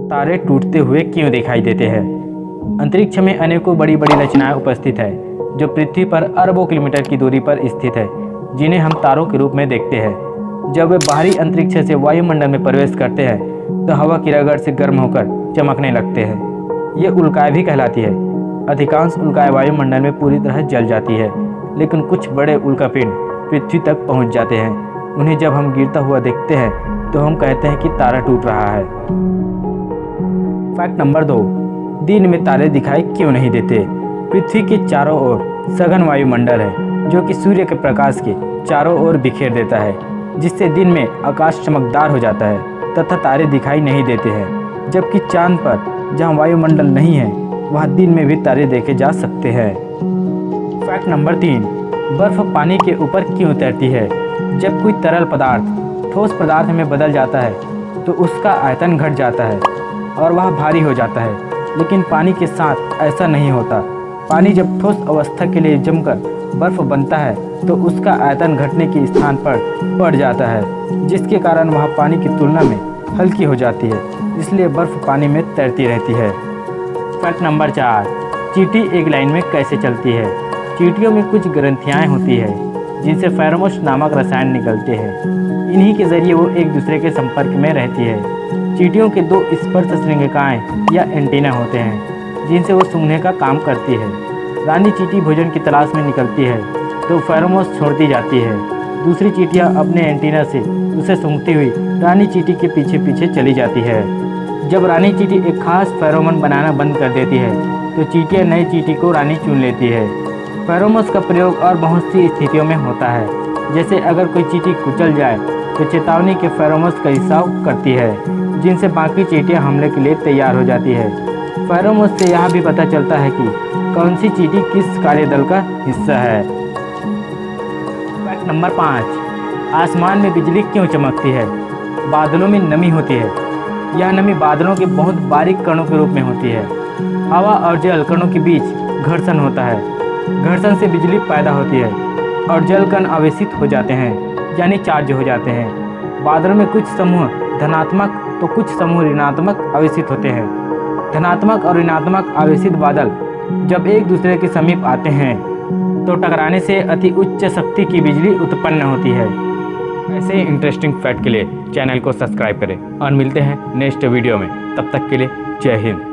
तारे टूटते हुए क्यों दिखाई देते हैं? अंतरिक्ष में अनेकों बड़ी बड़ी रचनाएं उपस्थित है जो पृथ्वी पर अरबों किलोमीटर की दूरी पर स्थित है, जिन्हें हम तारों के रूप में देखते हैं। जब वे बाहरी अंतरिक्ष से वायुमंडल में प्रवेश करते हैं तो हवा की रगड़ से गर्म होकर चमकने लगते हैं। ये उल्काएं भी कहलाती है। अधिकांश उल्काएं वायुमंडल में पूरी तरह जल जाती है, लेकिन कुछ बड़े उल्कापिंड पृथ्वी तक पहुंच जाते हैं। उन्हें जब हम गिरता हुआ देखते हैं तो हम कहते हैं कि तारा टूट रहा है। फैक्ट नंबर 2, दिन में तारे दिखाई क्यों नहीं देते? पृथ्वी के चारों ओर सघन वायुमंडल है जो कि सूर्य के प्रकाश के चारों ओर बिखेर देता है, जिससे दिन में आकाश चमकदार हो जाता है तथा तारे दिखाई नहीं देते हैं। जबकि चांद पर जहां वायुमंडल नहीं है वहां दिन में भी तारे देखे जा सकते हैं। फैक्ट नंबर 3, बर्फ पानी के ऊपर क्यों तैरती है? जब कोई तरल पदार्थ ठोस पदार्थ में बदल जाता है तो उसका आयतन घट जाता है और वह भारी हो जाता है, लेकिन पानी के साथ ऐसा नहीं होता। पानी जब ठोस अवस्था के लिए जमकर बर्फ बनता है तो उसका आयतन घटने के स्थान पर बढ़ जाता है, जिसके कारण वह पानी की तुलना में हल्की हो जाती है, इसलिए बर्फ पानी में तैरती रहती है। फैक्ट नंबर 4, चींटी एक लाइन में कैसे चलती है? चींटियों में कुछ ग्रंथियाँ होती है जिनसे फेरोमोन नामक रसायन निकलते हैं। इन्हीं के जरिए वो एक दूसरे के संपर्क में रहती है। चींटियों के 2 स्पर्श श्रृंगिकाएँ या एंटीना होते हैं जिनसे वो सूंघने का काम करती है। रानी चींटी भोजन की तलाश में निकलती है तो फेरोमोन छोड़ती जाती है। दूसरी चींटियाँ अपने एंटीना से उसे सूंघती हुई रानी चींटी के पीछे पीछे चली जाती है। जब रानी चींटी एक खास फेरोमोन बनाना बंद कर देती है तो चींटियाँ नई चींटी को रानी चुन लेती है। फेरोमोन्स का प्रयोग और बहुत सी स्थितियों में होता है, जैसे अगर कोई चींटी कुचल जाए तो चेतावनी के फेरोमोन्स का रिसाव करती है, जिनसे बाकी चींटियाँ हमले के लिए तैयार हो जाती है। फेरोमोन्स से यह भी पता चलता है कि कौन सी चींटी किस कार्यदल का हिस्सा है। फैक्ट नंबर 5, आसमान में बिजली क्यों चमकती है? बादलों में नमी होती है। यह नमी बादलों के बहुत बारीक कणों के रूप में होती है। हवा और जल कणों के बीच घर्षण होता है। घर्षण से बिजली पैदा होती है और जल कण आवेशित हो जाते हैं, यानी चार्ज हो जाते हैं। बादलों में कुछ समूह धनात्मक तो कुछ समूह ऋणात्मक आवेशित होते हैं। धनात्मक और ऋणात्मक आवेशित बादल जब एक दूसरे के समीप आते हैं तो टकराने से अति उच्च शक्ति की बिजली उत्पन्न होती है। ऐसे ही इंटरेस्टिंग फैक्ट के लिए चैनल को सब्सक्राइब करें और मिलते हैं नेक्स्ट वीडियो में। तब तक के लिए जय हिंद।